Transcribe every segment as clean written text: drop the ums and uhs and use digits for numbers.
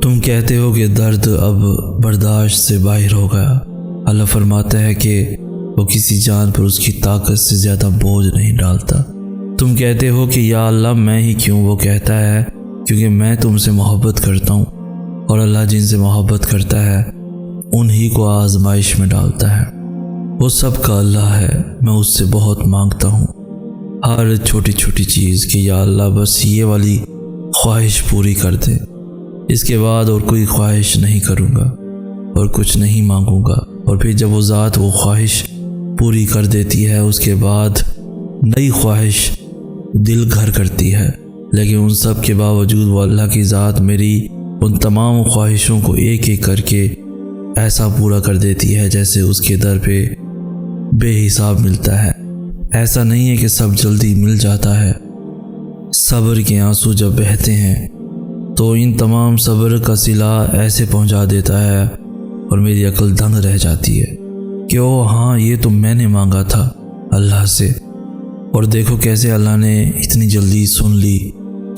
تم کہتے ہو کہ درد اب برداشت سے باہر ہو گیا۔ اللہ فرماتا ہے کہ وہ کسی جان پر اس کی طاقت سے زیادہ بوجھ نہیں ڈالتا۔ تم کہتے ہو کہ یا اللہ میں ہی کیوں؟ وہ کہتا ہے کیونکہ میں تم سے محبت کرتا ہوں، اور اللہ جن سے محبت کرتا ہے انہی کو آزمائش میں ڈالتا ہے۔ وہ سب کا اللہ ہے، میں اس سے بہت مانگتا ہوں ہر چھوٹی چھوٹی چیز کہ یا اللہ بس یہ والی خواہش پوری کر دے، اس کے بعد اور کوئی خواہش نہیں کروں گا اور کچھ نہیں مانگوں گا۔ اور پھر جب وہ ذات وہ خواہش پوری کر دیتی ہے اس کے بعد نئی خواہش دل گھر کرتی ہے، لیکن ان سب کے باوجود وہ اللہ کی ذات میری ان تمام خواہشوں کو ایک ایک کر کے ایسا پورا کر دیتی ہے جیسے اس کے در پہ بے حساب ملتا ہے۔ ایسا نہیں ہے کہ سب جلدی مل جاتا ہے۔ صبر کے آنسو جب بہتے ہیں تو ان تمام صبر کا صلہ ایسے پہنچا دیتا ہے اور میری عقل دنگ رہ جاتی ہے کہ او ہاں یہ تو میں نے مانگا تھا اللہ سے، اور دیکھو کیسے اللہ نے اتنی جلدی سن لی،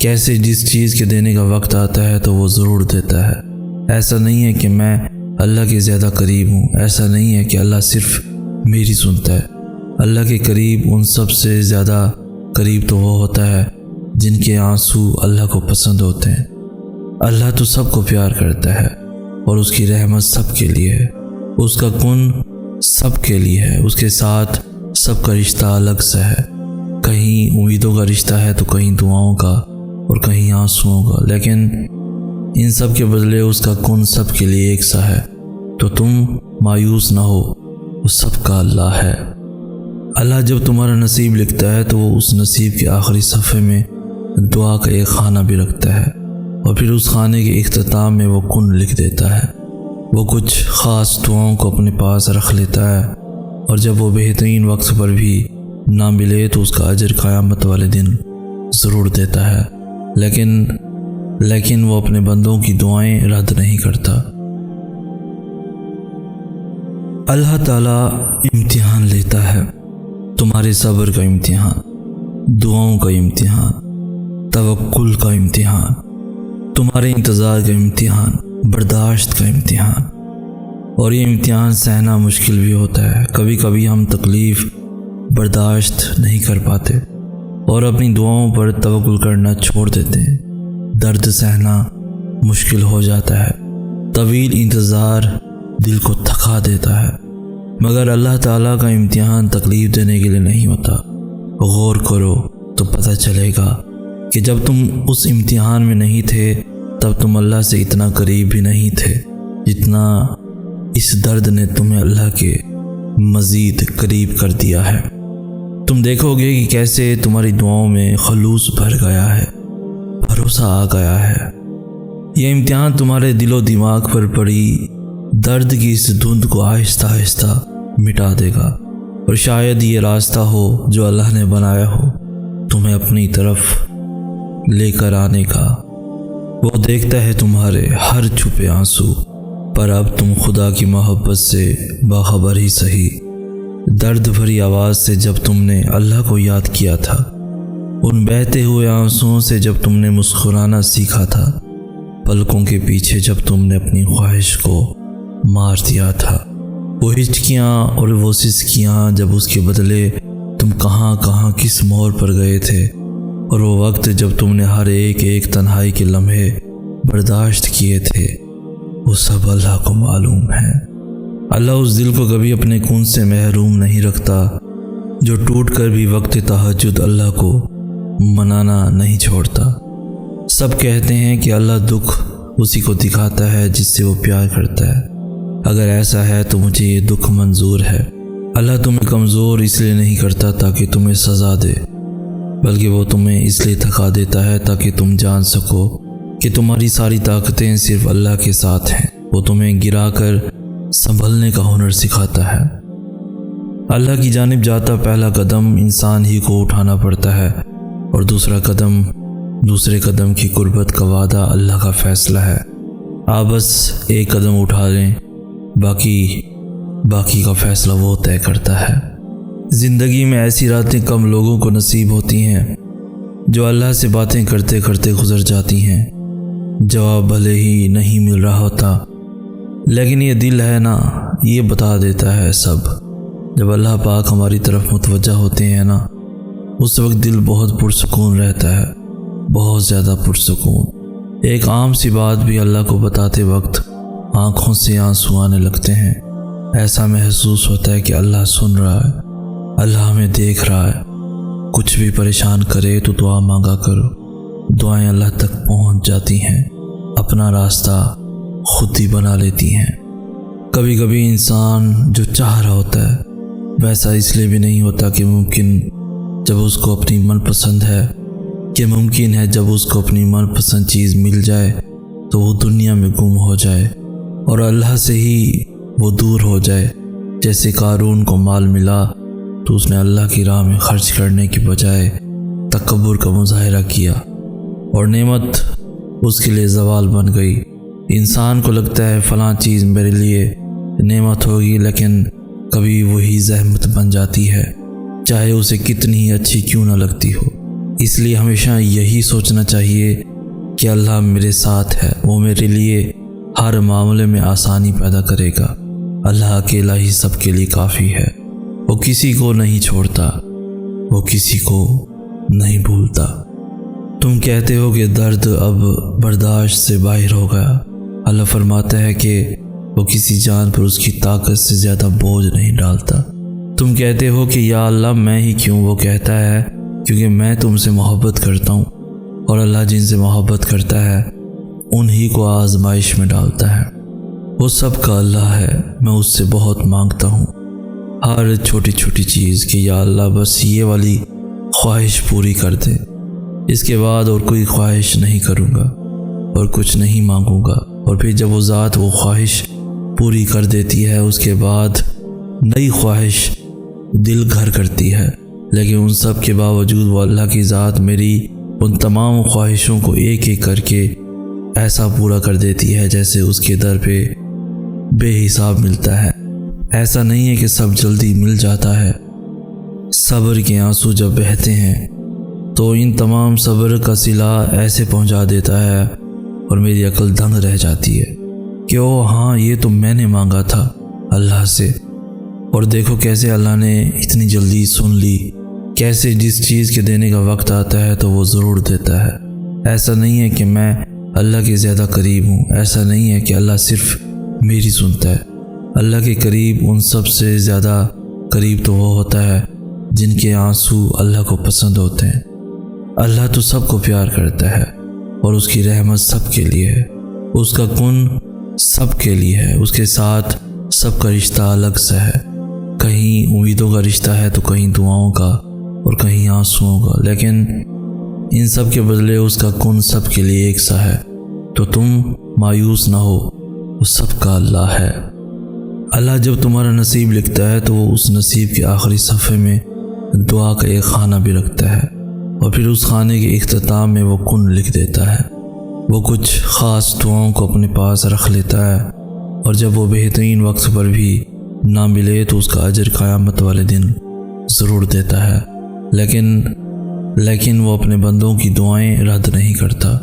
کیسے جس چیز کے دینے کا وقت آتا ہے تو وہ ضرور دیتا ہے۔ ایسا نہیں ہے کہ میں اللہ کے زیادہ قریب ہوں، ایسا نہیں ہے کہ اللہ صرف میری سنتا ہے۔ اللہ کے قریب ان سب سے زیادہ قریب تو وہ ہوتا ہے جن کے آنسو اللہ کو پسند ہوتے ہیں۔ اللہ تو سب کو پیار کرتا ہے اور اس کی رحمت سب کے لیے ہے، اس کا کن سب کے لیے ہے، اس کے ساتھ سب کا رشتہ الگ سا ہے، کہیں امیدوں کا رشتہ ہے تو کہیں دعاؤں کا اور کہیں آنسوؤں کا، لیکن ان سب کے بدلے اس کا کن سب کے لیے ایک سا ہے۔ تو تم مایوس نہ ہو، وہ سب کا اللہ ہے۔ اللہ جب تمہارا نصیب لکھتا ہے تو وہ اس نصیب کے آخری صفحے میں دعا کا ایک خانہ بھی رکھتا ہے، اور پھر اس خانے کے اختتام میں وہ کن لکھ دیتا ہے۔ وہ کچھ خاص دعاؤں کو اپنے پاس رکھ لیتا ہے، اور جب وہ بہترین وقت پر بھی نہ ملے تو اس کا اجر قیامت والے دن ضرور دیتا ہے، لیکن وہ اپنے بندوں کی دعائیں رد نہیں کرتا۔ اللہ تعالیٰ امتحان لیتا ہے، تمہارے صبر کا امتحان، دعاؤں کا امتحان، توکل کا امتحان، تمہارے انتظار کا امتحان، برداشت کا امتحان۔ اور یہ امتحان سہنا مشکل بھی ہوتا ہے۔ کبھی کبھی ہم تکلیف برداشت نہیں کر پاتے اور اپنی دعاؤں پر توکل کرنا چھوڑ دیتے ہیں۔ درد سہنا مشکل ہو جاتا ہے، طویل انتظار دل کو تھکا دیتا ہے، مگر اللہ تعالیٰ کا امتحان تکلیف دینے کے لیے نہیں ہوتا۔ غور کرو تو پتہ چلے گا کہ جب تم اس امتحان میں نہیں تھے تب تم اللہ سے اتنا قریب بھی نہیں تھے جتنا اس درد نے تمہیں اللہ کے مزید قریب کر دیا ہے۔ تم دیکھو گے کہ کیسے تمہاری دعاؤں میں خلوص بھر گیا ہے، بھروسہ آ گیا ہے۔ یہ امتحان تمہارے دل و دماغ پر پڑی درد کی اس دھند کو آہستہ آہستہ مٹا دے گا، اور شاید یہ راستہ ہو جو اللہ نے بنایا ہو تمہیں اپنی طرف لے کر آنے کا۔ وہ دیکھتا ہے تمہارے ہر چھپے آنسو، پر اب تم خدا کی محبت سے باخبر ہی سہی۔ درد بھری آواز سے جب تم نے اللہ کو یاد کیا تھا، ان بہتے ہوئے آنسوؤں سے جب تم نے مسکرانا سیکھا تھا، پلکوں کے پیچھے جب تم نے اپنی خواہش کو مار دیا تھا، وہ ہچکیاں اور وہ سسکیاں جب اس کے بدلے تم کہاں کہاں کس موڑ پر گئے تھے، اور وہ وقت جب تم نے ہر ایک تنہائی کے لمحے برداشت کیے تھے، وہ سب اللہ کو معلوم ہے۔ اللہ اس دل کو کبھی اپنے کن سے محروم نہیں رکھتا جو ٹوٹ کر بھی وقت تہجد اللہ کو منانا نہیں چھوڑتا۔ سب کہتے ہیں کہ اللہ دکھ اسی کو دکھاتا ہے جس سے وہ پیار کرتا ہے۔ اگر ایسا ہے تو مجھے یہ دکھ منظور ہے۔ اللہ تمہیں کمزور اس لیے نہیں کرتا تاکہ تمہیں سزا دے، بلکہ وہ تمہیں اس لیے تھکا دیتا ہے تاکہ تم جان سکو کہ تمہاری ساری طاقتیں صرف اللہ کے ساتھ ہیں۔ وہ تمہیں گرا کر سنبھلنے کا ہنر سکھاتا ہے۔ اللہ کی جانب جاتا پہلا قدم انسان ہی کو اٹھانا پڑتا ہے، اور دوسرے قدم کی قربت کا وعدہ اللہ کا فیصلہ ہے۔ آپ بس ایک قدم اٹھا لیں، باقی کا فیصلہ وہ طے کرتا ہے۔ زندگی میں ایسی راتیں کم لوگوں کو نصیب ہوتی ہیں جو اللہ سے باتیں کرتے کرتے گزر جاتی ہیں۔ جواب بھلے ہی نہیں مل رہا ہوتا، لیکن یہ دل ہے نا، یہ بتا دیتا ہے سب۔ جب اللہ پاک ہماری طرف متوجہ ہوتے ہیں نا، اس وقت دل بہت پرسکون رہتا ہے، بہت زیادہ پرسکون۔ ایک عام سی بات بھی اللہ کو بتاتے وقت آنکھوں سے آنسو آنے لگتے ہیں۔ ایسا محسوس ہوتا ہے کہ اللہ سن رہا ہے، اللہ ہمیں دیکھ رہا ہے۔ کچھ بھی پریشان کرے تو دعا مانگا کرو، دعائیں اللہ تک پہنچ جاتی ہیں، اپنا راستہ خود ہی بنا لیتی ہیں۔ کبھی کبھی انسان جو چاہ رہا ہوتا ہے ویسا اس لیے بھی نہیں ہوتا کہ ممکن جب اس کو اپنی من پسند ہے، کہ ممکن ہے جب اس کو اپنی من پسند چیز مل جائے تو وہ دنیا میں گم ہو جائے اور اللہ سے ہی وہ دور ہو جائے۔ جیسے قارون کو مال ملا تو اس نے اللہ کی راہ میں خرچ کرنے کی بجائے تکبر کا مظاہرہ کیا اور نعمت اس کے لیے زوال بن گئی۔ انسان کو لگتا ہے فلاں چیز میرے لیے نعمت ہوگی، لیکن کبھی وہی زحمت بن جاتی ہے، چاہے اسے کتنی ہی اچھی کیوں نہ لگتی ہو۔ اس لیے ہمیشہ یہی سوچنا چاہیے کہ اللہ میرے ساتھ ہے، وہ میرے لیے ہر معاملے میں آسانی پیدا کرے گا۔ اللہ اکیلا ہی سب کے لیے کافی ہے، وہ کسی کو نہیں چھوڑتا، وہ کسی کو نہیں بھولتا۔ تم کہتے ہو کہ درد اب برداشت سے باہر ہو گیا، اللہ فرماتا ہے کہ وہ کسی جان پر اس کی طاقت سے زیادہ بوجھ نہیں ڈالتا۔ تم کہتے ہو کہ یا اللہ میں ہی کیوں، وہ کہتا ہے کیونکہ میں تم سے محبت کرتا ہوں، اور اللہ جن سے محبت کرتا ہے انہی کو آزمائش میں ڈالتا ہے۔ وہ سب کا اللہ ہے، میں اس سے بہت مانگتا ہوں ہر چھوٹی چھوٹی چیز کہ یا اللہ بس یہ والی خواہش پوری کر دے، اس کے بعد اور کوئی خواہش نہیں کروں گا اور کچھ نہیں مانگوں گا۔ اور پھر جب وہ ذات وہ خواہش پوری کر دیتی ہے، اس کے بعد نئی خواہش دل گھر کرتی ہے، لیکن ان سب کے باوجود وہ اللہ کی ذات میری ان تمام خواہشوں کو ایک ایک کر کے ایسا پورا کر دیتی ہے جیسے اس کے در پہ بے حساب ملتا ہے۔ ایسا نہیں ہے کہ سب جلدی مل جاتا ہے۔ صبر کے آنسو جب بہتے ہیں تو ان تمام صبر کا صلہ ایسے پہنچا دیتا ہے اور میری عقل دنگ رہ جاتی ہے کہ او ہاں یہ تو میں نے مانگا تھا اللہ سے، اور دیکھو کیسے اللہ نے اتنی جلدی سن لی، کیسے جس چیز کے دینے کا وقت آتا ہے تو وہ ضرور دیتا ہے۔ ایسا نہیں ہے کہ میں اللہ کے زیادہ قریب ہوں، ایسا نہیں ہے کہ اللہ صرف میری سنتا ہے۔ اللہ کے قریب ان سب سے زیادہ قریب تو وہ ہوتا ہے جن کے آنسو اللہ کو پسند ہوتے ہیں۔ اللہ تو سب کو پیار کرتا ہے اور اس کی رحمت سب کے لیے ہے، اس کا کن سب کے لیے ہے، اس کے ساتھ سب کا رشتہ الگ سا ہے، کہیں امیدوں کا رشتہ ہے تو کہیں دعاؤں کا اور کہیں آنسوؤں کا، لیکن ان سب کے بدلے اس کا کن سب کے لیے ایک سا ہے۔ تو تم مایوس نہ ہو، وہ سب کا اللہ ہے۔ اللہ جب تمہارا نصیب لکھتا ہے تو وہ اس نصیب کے آخری صفحے میں دعا کا ایک خانہ بھی رکھتا ہے، اور پھر اس خانے کے اختتام میں وہ کن لکھ دیتا ہے۔ وہ کچھ خاص دعاؤں کو اپنے پاس رکھ لیتا ہے، اور جب وہ بہترین وقت پر بھی نہ ملے تو اس کا اجر قیامت والے دن ضرور دیتا ہے، لیکن وہ اپنے بندوں کی دعائیں رد نہیں کرتا۔